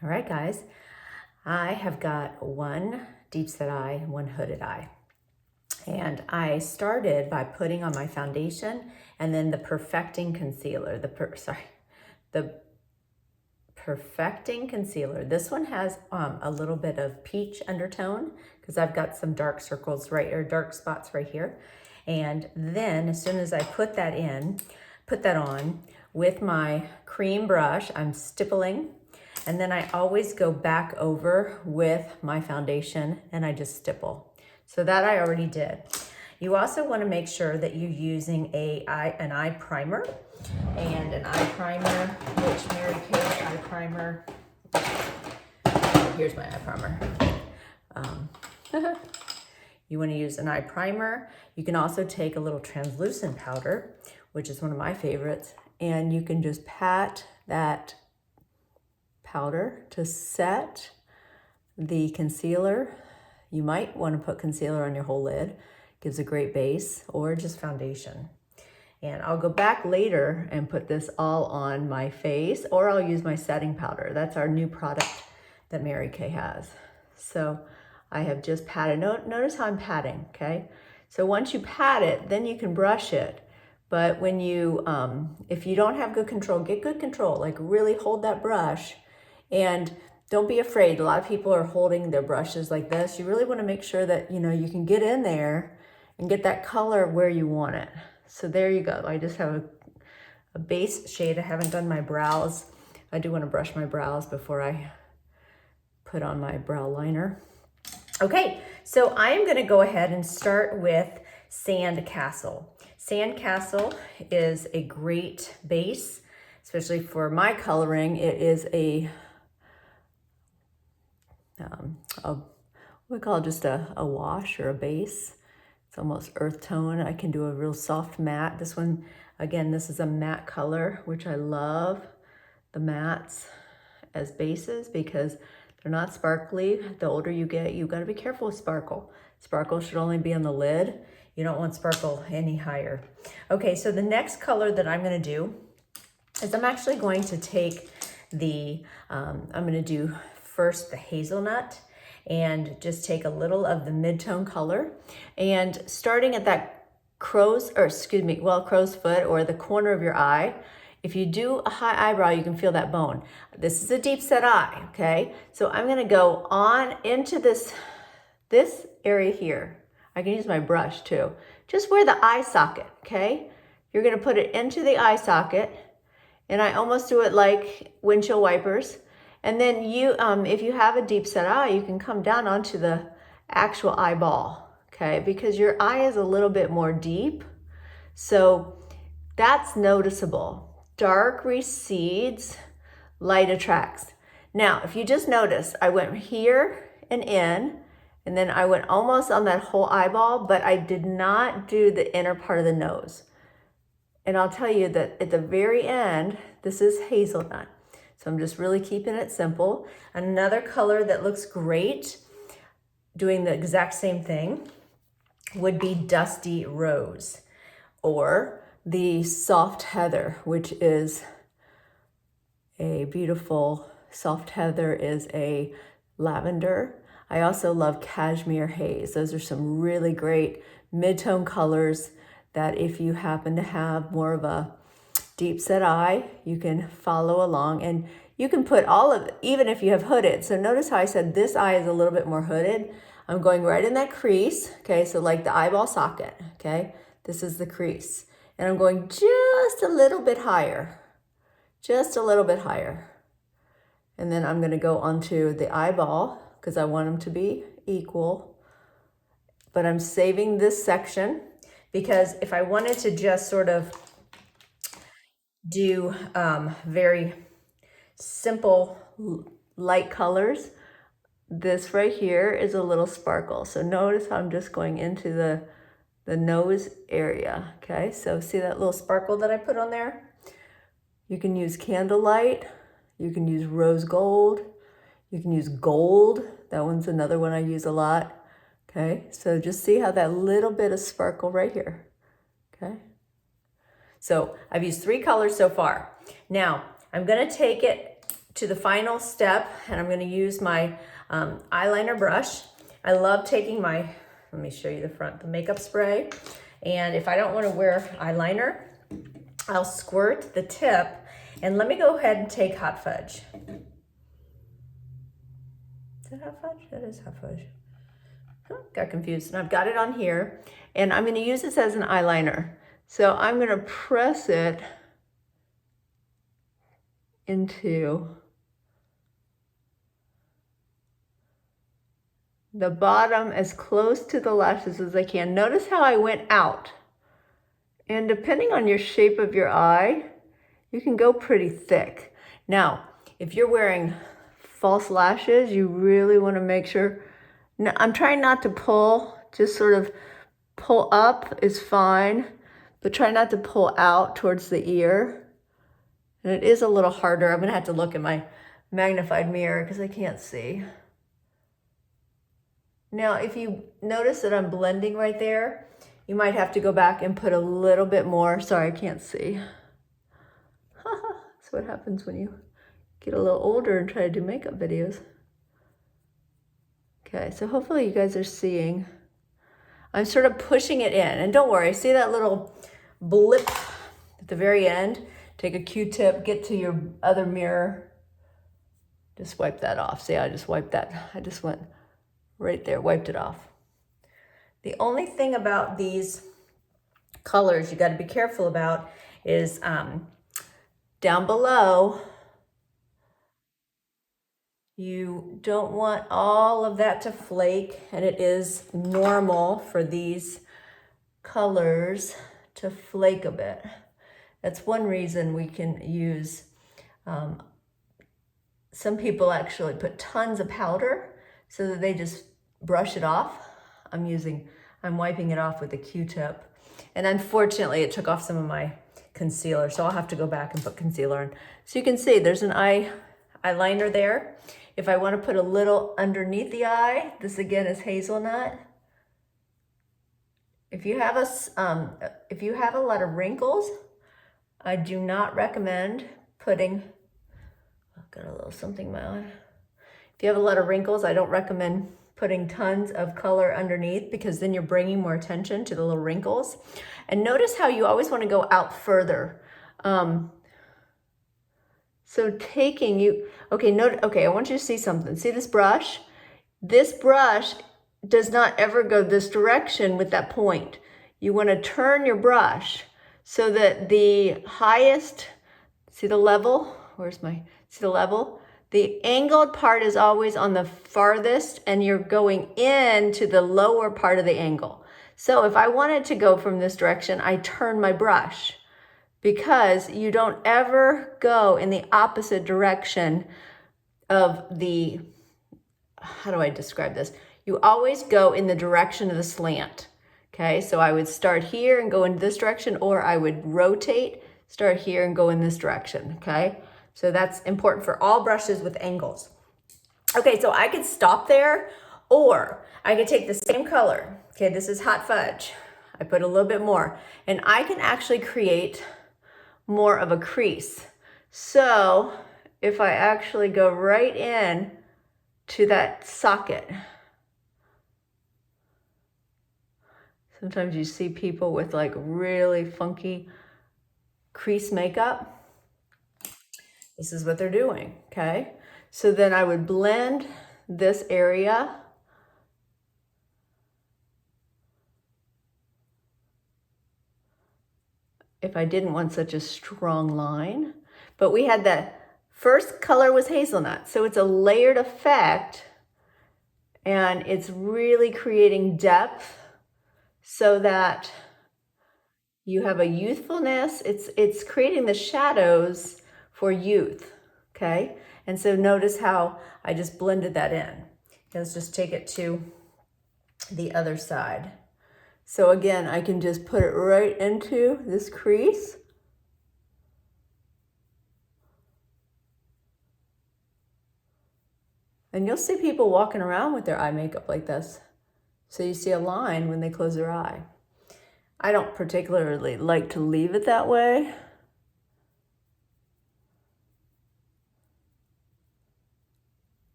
All right, guys, I have got one deep set eye, one hooded eye. And I started by putting on my foundation and then the perfecting concealer, the perfecting concealer. This one has a little bit of peach undertone because I've got some dark circles dark spots right here. And then as soon as I put that on with my cream brush, I'm stippling. And then I always go back over with my foundation and I just stipple. So that I already did. You also want to make sure that you're using an eye primer. And an eye primer, which Mary Kay eye primer. Here's my eye primer. You want to use an eye primer. You can also take a little translucent powder, which is one of my favorites, and you can just pat that powder to set the concealer. You might want to put concealer on your whole lid. Gives a great base, or just foundation. And I'll go back later and put this all on my face, or I'll use my setting powder. That's our new product that Mary Kay has. So I have just patted. Notice how I'm patting, okay? So once you pat it, then you can brush it. But when you, if you don't have good control, get good control. Like really hold that brush and don't be afraid. A lot of people are holding their brushes like this. You really want to make sure that, you can get in there and get that color where you want it. So there you go. I just have a base shade. I haven't done my brows. I do want to brush my brows before I put on my brow liner. Okay, so I am going to go ahead and start with Sandcastle. Sandcastle is a great base, especially for my coloring. It is what we call just a wash or a base. It's almost earth tone. I can do a real soft matte. This one, again, this is a matte color, which I love the mattes as bases because they're not sparkly. The older you get, you've got to be careful with sparkle. Sparkle should only be on the lid. You don't want sparkle any higher. Okay, so the next color that I'm going to do is I'm actually going to take I'm going to do first the hazelnut and just take a little of the mid-tone color. And starting at that crow's foot or the corner of your eye, if you do a high eyebrow, you can feel that bone. This is a deep set eye, okay? So I'm gonna go on into this area here. I can use my brush too. Just where the eye socket, okay? You're gonna put it into the eye socket, and I almost do it like windshield wipers. And then if you have a deep set eye, you can come down onto the actual eyeball, okay? Because your eye is a little bit more deep. So that's noticeable. Dark recedes, light attracts. Now, if you just notice, I went here and in, and then I went almost on that whole eyeball, but I did not do the inner part of the nose. And I'll tell you that at the very end, this is hazelnut. So I'm just really keeping it simple. Another color that looks great, doing the exact same thing, would be Dusty Rose or the Soft Heather, which is a beautiful, Soft Heather is a lavender. I also love Cashmere Haze. Those are some really great mid-tone colors that if you happen to have more of a deep set eye, you can follow along, and you can put all of it, even if you have hooded. So notice how I said this eye is a little bit more hooded. I'm going right in that crease, okay? So like the eyeball socket, okay? This is the crease. And I'm going just a little bit higher, just a little bit higher. And then I'm gonna go onto the eyeball because I want them to be equal. But I'm saving this section because if I wanted to just sort of do very simple light colors, this right here is a little sparkle. So notice how I'm just going into the nose area, okay? So see that little sparkle that I put on there? You can use Candlelight, you can use rose gold, you can use gold. That one's another one I use a lot, okay? So just see how that little bit of sparkle right here, okay? So I've used 3 colors so far. Now I'm gonna take it to the final step, and I'm going to use my eyeliner brush. I love taking my, let me show you the front, the makeup spray. And if I don't want to wear eyeliner, I'll squirt the tip. And let me go ahead and take Hot Fudge. Is that Hot Fudge? That is Hot Fudge. Oh, got confused. And I've got it on here. And I'm going to use this as an eyeliner. So I'm going to press it into the bottom as close to the lashes as I can. Notice how I went out. And depending on your shape of your eye, you can go pretty thick. Now, if you're wearing false lashes, you really want to make sure. Now, I'm trying not to pull, just sort of pull up is fine, but try not to pull out towards the ear. And it is a little harder. I'm going to have to look at my magnified mirror because I can't see. Now, if you notice that I'm blending right there, you might have to go back and put a little bit more. Sorry, I can't see. That's what happens when you get a little older and try to do makeup videos. Okay, so hopefully you guys are seeing. I'm sort of pushing it in. And don't worry, see that little blip at the very end? Take a Q-tip, get to your other mirror. Just wipe that off. See, I just wiped that. I just went right there, wiped it off. The only thing about these colors you got to be careful about is down below, you don't want all of that to flake, and it is normal for these colors to flake a bit. That's one reason we can use, some people actually put tons of powder so that they just brush it off. I'm wiping it off with a Q-tip. And unfortunately, it took off some of my concealer, so I'll have to go back and put concealer in. So you can see there's an eyeliner there. If I want to put a little underneath the eye, this again is hazelnut. If you have a lot of wrinkles, I do not recommend putting, I've got a little something in my eye. If you have a lot of wrinkles, I don't recommend putting tons of color underneath because then you're bringing more attention to the little wrinkles. And notice how you always want to go out further. So taking you, okay, I want you to see something. See this brush? This brush does not ever go this direction with that point. You want to turn your brush so that the highest, see the level? See the level? The angled part is always on the farthest and you're going into the lower part of the angle. So if I wanted to go from this direction, I turn my brush because you don't ever go in the opposite direction of the, how do I describe this? You always go in the direction of the slant. Okay, so I would start here and go in this direction, or I would rotate, start here and go in this direction, okay? So that's important for all brushes with angles. Okay, so I could stop there, or I could take the same color. Okay, this is Hot Fudge. I put a little bit more, and I can actually create more of a crease. So if I actually go right in to that socket, sometimes you see people with like really funky crease makeup. This is what they're doing, okay? So then I would blend this area. If I didn't want such a strong line. But we had the first color was hazelnut. So it's a layered effect and it's really creating depth so that you have a youthfulness. It's creating the shadows for youth, okay? And so notice how I just blended that in. Let's just take it to the other side. So again, I can just put it right into this crease. And you'll see people walking around with their eye makeup like this. So you see a line when they close their eye. I don't particularly like to leave it that way.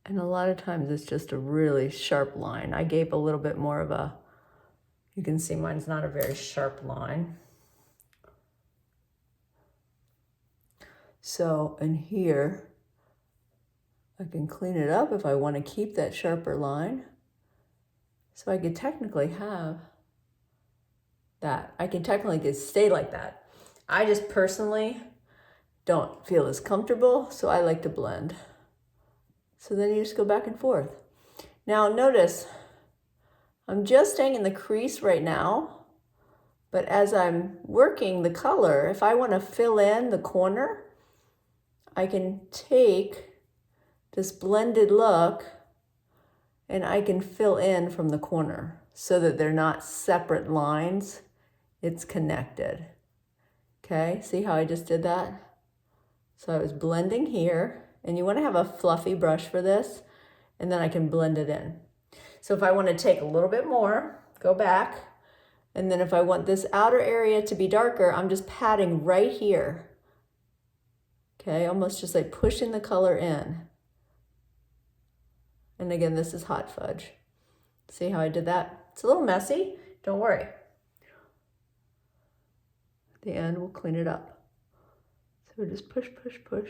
And a lot of times it's just a really sharp line. I gave a little bit more of a, you can see mine's not a very sharp line. So in here, I can clean it up if I want to keep that sharper line. So I could technically have that. I can technically just stay like that. I just personally don't feel as comfortable, so I like to blend. So then you just go back and forth. Now notice, I'm just staying in the crease right now, but as I'm working the color, if I want to fill in the corner, I can take this blended look and I can fill in from the corner so that they're not separate lines, it's connected. Okay, see how I just did that? So I was blending here, and you want to have a fluffy brush for this, and then I can blend it in. So if I want to take a little bit more, go back, and then if I want this outer area to be darker, I'm just patting right here. Okay, almost just like pushing the color in. And again, this is hot fudge. See how I did that? It's a little messy, don't worry. At the end, we'll clean it up. So just push, push, push.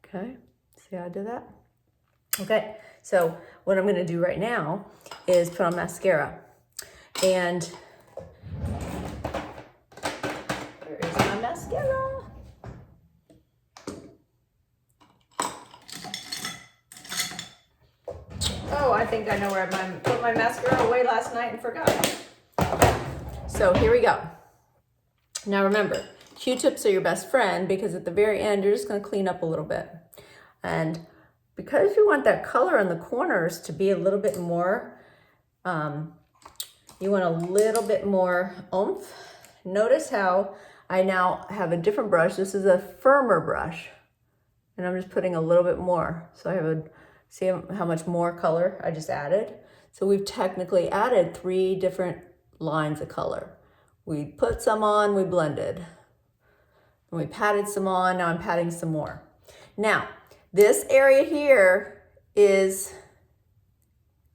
Okay, see how I did that? Okay, so what I'm gonna do right now is put on mascara. And where is my mascara? Oh, I think I know where I put my mascara away last night and forgot. So here we go. Now remember, Q-tips are your best friend because at the very end, you're just gonna clean up a little bit. And because you want that color in the corners to be a little bit more, you want a little bit more oomph. Notice how I now have a different brush. This is a firmer brush, and I'm just putting a little bit more. So I have a, see how much more color I just added? So we've technically added 3 different lines of color. We put some on, we blended. And we patted some on, now I'm patting some more. Now, this area here is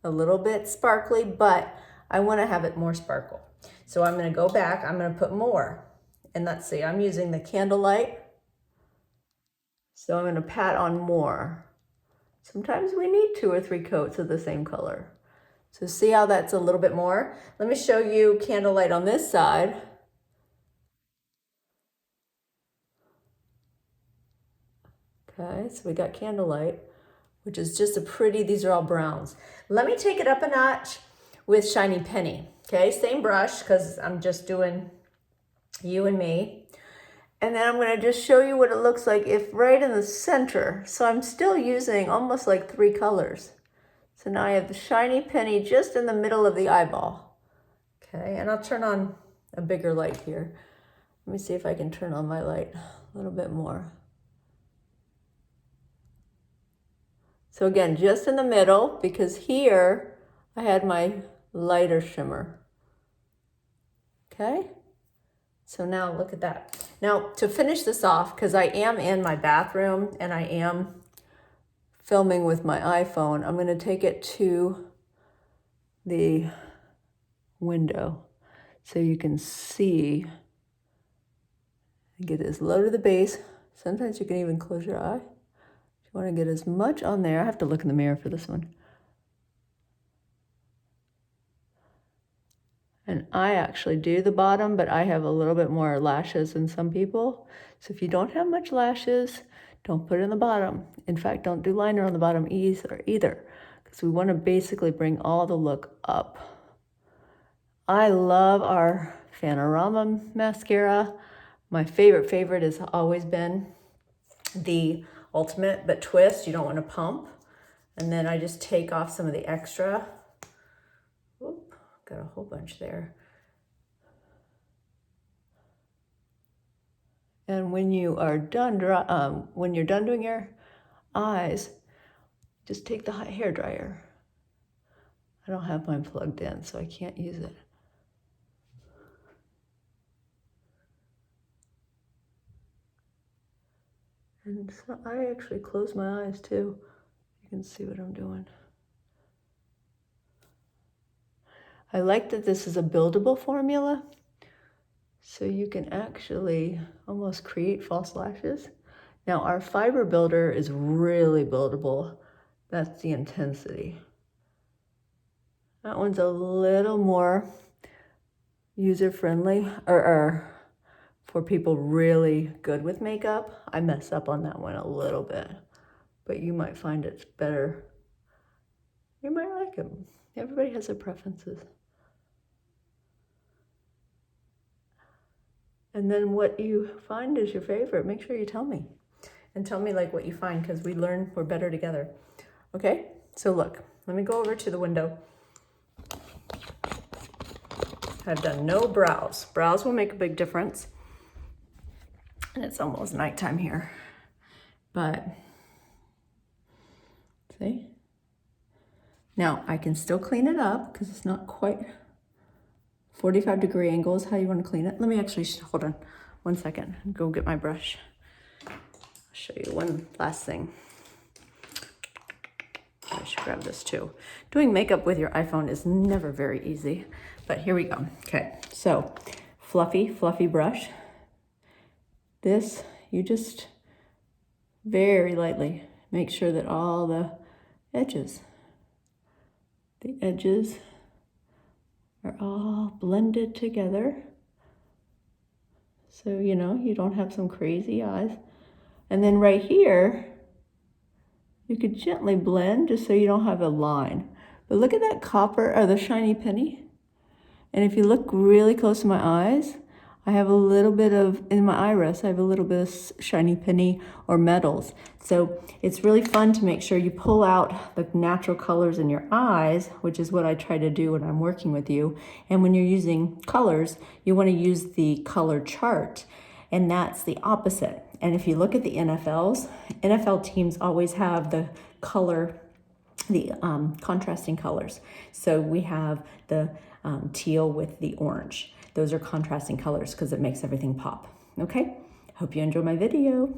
a little bit sparkly, but I want to have it more sparkle. So I'm going to go back, I'm going to put more. And let's see, I'm using the Candlelight. So I'm going to pat on more. Sometimes we need 2 or 3 coats of the same color. So see how that's a little bit more? Let me show you Candlelight on this side. Okay, so we got Candlelight, which is just a pretty, these are all browns. Let me take it up a notch with Shiny Penny. Okay, same brush because I'm just doing you and me. And then I'm going to just show you what it looks like if right in the center. So I'm still using almost like 3 colors. So now I have the Shiny Penny just in the middle of the eyeball. Okay, and I'll turn on a bigger light here. Let me see if I can turn on my light a little bit more. So again, just in the middle, because here I had my lighter shimmer. Okay, so now look at that. Now to finish this off, because I am in my bathroom and I am filming with my iPhone, I'm going to take it to the window so you can see. Get as low to the base. Sometimes you can even close your eye. You want to get as much on there. I have to look in the mirror for this one. And I actually do the bottom, but I have a little bit more lashes than some people. So if you don't have much lashes, don't put it in the bottom. In fact, don't do liner on the bottom either, because we want to basically bring all the look up. I love our Panorama mascara. My favorite has always been the Ultimate, but twist, you don't want to pump. And then I just take off some of the extra. Oop, got a whole bunch there. And when you are done, when you're done doing your eyes, just take the hot hair dryer. I don't have mine plugged in, so I can't use it. And so I actually close my eyes too. You can see what I'm doing. I like that this is a buildable formula, so you can actually almost create false lashes. Now our fiber builder is really buildable. That's the intensity. That one's a little more user-friendly, or for people really good with makeup. I mess up on that one a little bit, but you might find it's better. You might like it. Everybody has their preferences. And then what you find is your favorite, make sure you tell me. And tell me like what you find, because we learn we're better together. Okay, so look, let me go over to the window. I've done no brows. Brows will make a big difference. And it's almost nighttime here. But, see? Now, I can still clean it up because it's not quite 45-degree angle is how you want to clean it. Let me actually, hold on 1 second, go get my brush. I'll show you one last thing. I should grab this too. Doing makeup with your iPhone is never very easy, but here we go. Okay, so fluffy brush. This, you just very lightly make sure that all the edges are all blended together. So, you know, you don't have some crazy eyes. And then right here, you could gently blend just so you don't have a line. But look at that copper, or the shiny penny. And if you look really close to my eyes, I have a little bit of, in my iris, I have a little bit of shiny penny or metals. So it's really fun to make sure you pull out the natural colors in your eyes, which is what I try to do when I'm working with you. And when you're using colors, you want to use the color chart, and that's the opposite. And if you look at the NFL teams always have the color, the contrasting colors. So we have the teal with the orange. Those are contrasting colors because it makes everything pop. Okay, hope you enjoy my video.